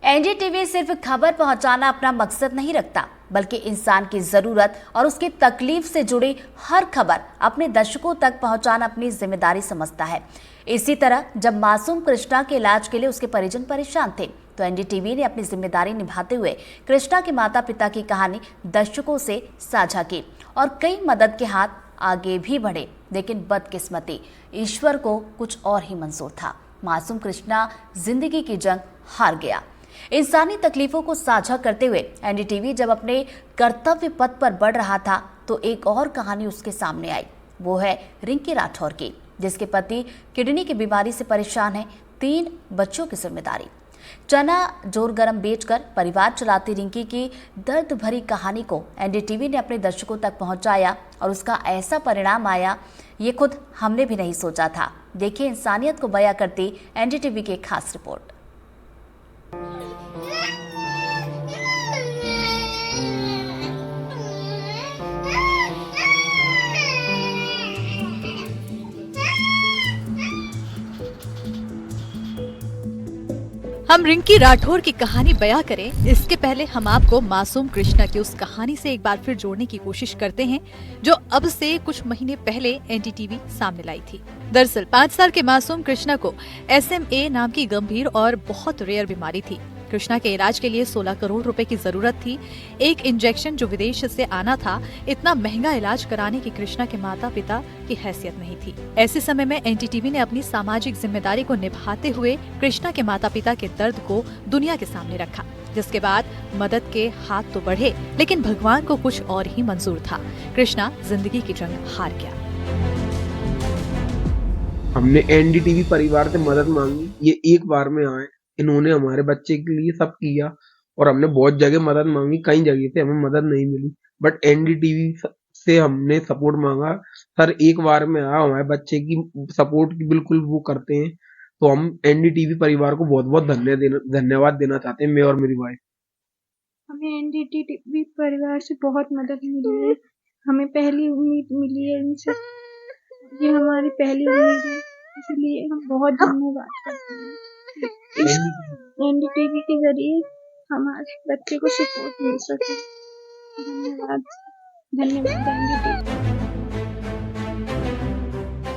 NDTV सिर्फ खबर पहुंचाना अपना मकसद नहीं रखता, बल्कि इंसान की जरूरत और उसकी तकलीफ से जुड़ी हर खबर अपने दर्शकों तक पहुंचाना अपनी जिम्मेदारी समझता है। इसी तरह जब मासूम कृष्णा के इलाज के लिए उसके परिजन परेशान थे, तो एनडीटीवी ने अपनी जिम्मेदारी निभाते हुए कृष्णा के माता पिता की कहानी दर्शकों से साझा की और कई मदद के हाथ आगे भी बढ़े। लेकिन बदकिस्मती, ईश्वर को कुछ और ही मंजूर था। मासूम कृष्णा जिंदगी की जंग हार गया। इंसानी तकलीफों को साझा करते हुए एनडीटीवी जब अपने कर्तव्य पथ पर बढ़ रहा था, तो एक और कहानी उसके सामने आई। वो है रिंकी राठौर की, जिसके पति किडनी की बीमारी से परेशान है। 3 बच्चों की जिम्मेदारी। चना जोर गरम बेचकर परिवार चलाती रिंकी की दर्द भरी कहानी को एनडीटीवी ने अपने दर्शकों तक पहुंचाया और उसका ऐसा परिणाम आया, ये खुद हमने भी नहीं सोचा था। देखिए इंसानियत को बयां करती एनडीटीवी की खास रिपोर्ट। हम रिंकी राठौर की कहानी बयां करें, इसके पहले हम आपको मासूम कृष्णा की उस कहानी से एक बार फिर जोड़ने की कोशिश करते हैं, जो अब से कुछ महीने पहले एनडीटीवी सामने लाई थी। दरअसल 5 साल के मासूम कृष्णा को SMA नाम की गंभीर और बहुत रेयर बीमारी थी। कृष्णा के इलाज के लिए 16 करोड़ रुपए की जरूरत थी। एक इंजेक्शन जो विदेश से आना था, इतना महंगा इलाज कराने की कृष्णा के माता पिता की हैसियत नहीं थी। ऐसे समय में एनडीटीवी ने अपनी सामाजिक जिम्मेदारी को निभाते हुए कृष्णा के माता पिता के दर्द को दुनिया के सामने रखा, जिसके बाद मदद के हाथ तो बढ़े, लेकिन भगवान को कुछ और ही मंजूर था। कृष्णा जिंदगी की जंग हार गया। हमने एनडीटीवी परिवार से मदद मांगी, ये एक बार में आए। इन्होंने हमारे बच्चे के लिए सब किया और हमने बहुत जगह मदद मांगी, कई जगह से हमें मदद नहीं मिली, बट एनडीटीवी से हमने सपोर्ट मांगा। सर एक बार में आया, हमारे बच्चे की सपोर्ट की बिल्कुल वो करते हैं, तो हम एनडीटीवी परिवार को बहुत बहुत धन्यवाद देना चाहते हैं, मैं और मेरी वाइफ। हमें एनडीटीवी परिवार से बहुत मदद मिली है। हमें पहली उम्मीद मिली है इनसे, ये हमारी पहली उम्मीद है, इसलिए हम बहुत धन्यवाद करते हैं। एनडीटीवी के जरिए हमारे बच्चे को सपोर्ट मिल सके। धन्यवाद, धन्यवाद एनडीटीवी।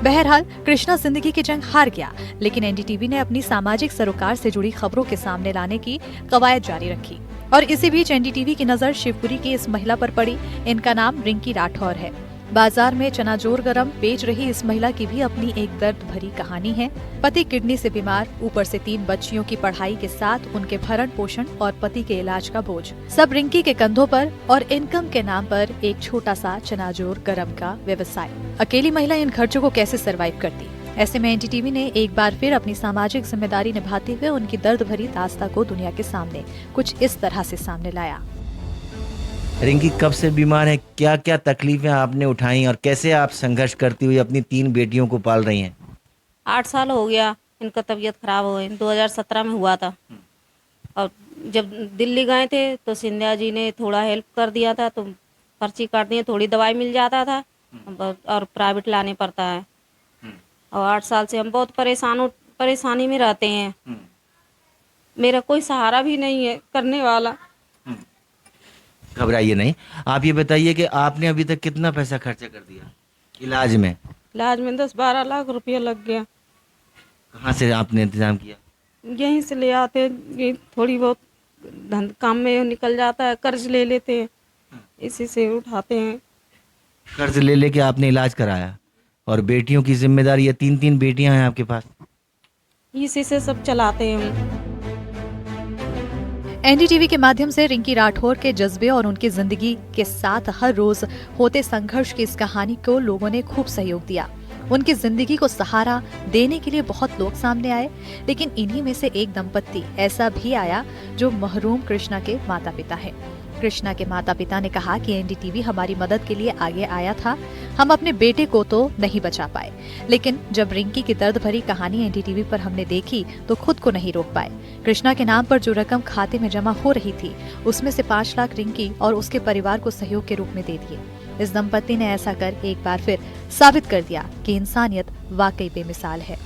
बहरहाल कृष्णा जिंदगी की जंग हार गया, लेकिन एनडीटीवी ने अपनी सामाजिक सरोकार से जुड़ी खबरों के सामने लाने की कवायद जारी रखी। और इसी बीच एनडीटीवी की नजर शिवपुरी की इस महिला पर पड़ी। इनका नाम रिंकी राठौर है। बाजार में चना जोर गरम बेच रही इस महिला की भी अपनी एक दर्द भरी कहानी है। पति किडनी से बीमार, ऊपर से 3 बच्चियों की पढ़ाई के साथ उनके भरण पोषण और पति के इलाज का बोझ, सब रिंकी के कंधों पर। और इनकम के नाम पर एक छोटा सा चना जोर गरम का व्यवसाय। अकेली महिला इन खर्चों को कैसे सरवाइव करती? ऐसे में एनडीटीवी ने एक बार फिर अपनी सामाजिक जिम्मेदारी निभाते हुए उनकी दर्द भरी दास्तां को दुनिया के सामने कुछ इस तरह से सामने लाया। रिंकी कब से बीमार है, क्या क्या तकलीफें आपने उठाई और कैसे आप संघर्ष करती हुई अपनी 3 बेटियों को पाल रही हैं? 8 साल हो गया इनका तबीयत खराब हो गई। 2017 में हुआ था, और जब दिल्ली गए थे तो सिंधिया जी ने थोड़ा हेल्प कर दिया था, तो पर्ची काट दिए, थोड़ी दवाई मिल जाता था और प्राइवेट लाने पड़ता है। और 8 साल से हम बहुत परेशानी में रहते हैं। मेरा कोई सहारा भी नहीं है करने वाला। घबराइए नहीं, आप ये बताइए कि आपने अभी तक कितना पैसा खर्चा कर दिया इलाज में? इलाज में 10-12 लाख रुपया लग गया। कहाँ से आपने इंतजाम किया? यहीं से ले आते हैं, ये थोड़ी बहुत काम में निकल जाता है, कर्ज ले लेते हैं, इसी से उठाते हैं। कर्ज ले लेके आपने इलाज कराया, और बेटियों की जिम्मेदारी, ये 3 बेटियां हैं आपके पास, इसी से सब चलाते हैं हम। एनडीटीवी के माध्यम से रिंकी राठौर के जज्बे और उनकी जिंदगी के साथ हर रोज होते संघर्ष की इस कहानी को लोगों ने खूब सहयोग दिया। उनकी जिंदगी को सहारा देने के लिए बहुत लोग सामने आए, लेकिन इन्हीं में से एक दंपत्ति ऐसा भी आया जो महरूम कृष्णा के माता पिता है। कृष्णा के माता पिता ने कहा कि एनडीटीवी हमारी मदद के लिए आगे आया था, हम अपने बेटे को तो नहीं बचा पाए, लेकिन जब रिंकी की दर्द भरी कहानी एनडीटीवी पर हमने देखी तो खुद को नहीं रोक पाए। कृष्णा के नाम पर जो रकम खाते में जमा हो रही थी, उसमें से 5 लाख रिंकी और उसके परिवार को सहयोग के रूप में दे दिए। इस दंपत्ति ने ऐसा कर एक बार फिर साबित कर दिया कि इंसानियत वाकई बेमिसाल है।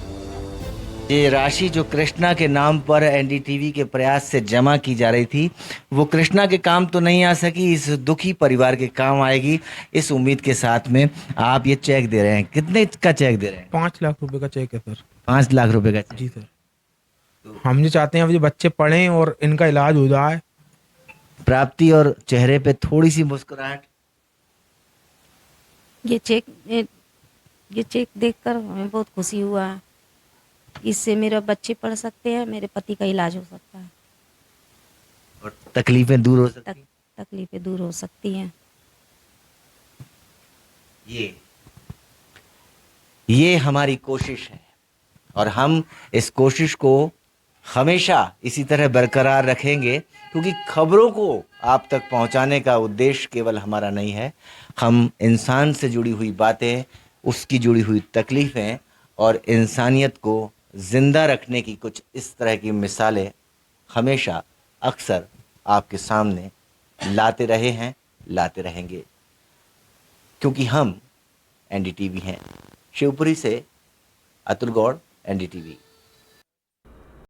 ये राशि जो कृष्णा के नाम पर एनडीटीवी के प्रयास से जमा की जा रही थी, वो कृष्णा के काम तो नहीं आ सकी, इस दुखी परिवार के काम आएगी, इस उम्मीद के साथ में आप ये चेक दे रहे हैं। कितने का चेक दे रहे हैं? 5 लाख रुपए का चेक है सर। 5 लाख रुपए का चेक। जी सर। हम ये चाहते हैं अब ये बच्चे पढ़ें और इनका इलाज हो जाए। प्राप्ति और चेहरे पे थोड़ी सी मुस्कुराहट। ये चेक देखकर हमें बहुत खुशी हुआ है। इससे मेरे बच्चे पढ़ सकते हैं, मेरे पति का इलाज हो सकता है और तकलीफें दूर हो सकती हैं। तकलीफें दूर हो सकती हैं। ये हमारी कोशिश है और हम इस कोशिश को हमेशा इसी तरह बरकरार रखेंगे, क्योंकि खबरों को आप तक पहुंचाने का उद्देश्य केवल हमारा नहीं है। हम इंसान से जुड़ी हुई बातें, उसकी जुड़ी हुई तकलीफ़ें और इंसानियत को ज़िंदा रखने की कुछ इस तरह की मिसालें हमेशा अक्सर आपके सामने लाते रहे हैं, लाते रहेंगे, क्योंकि हम एनडीटीवी हैं। शिवपुरी से अतुल गौड़, एनडीटीवी।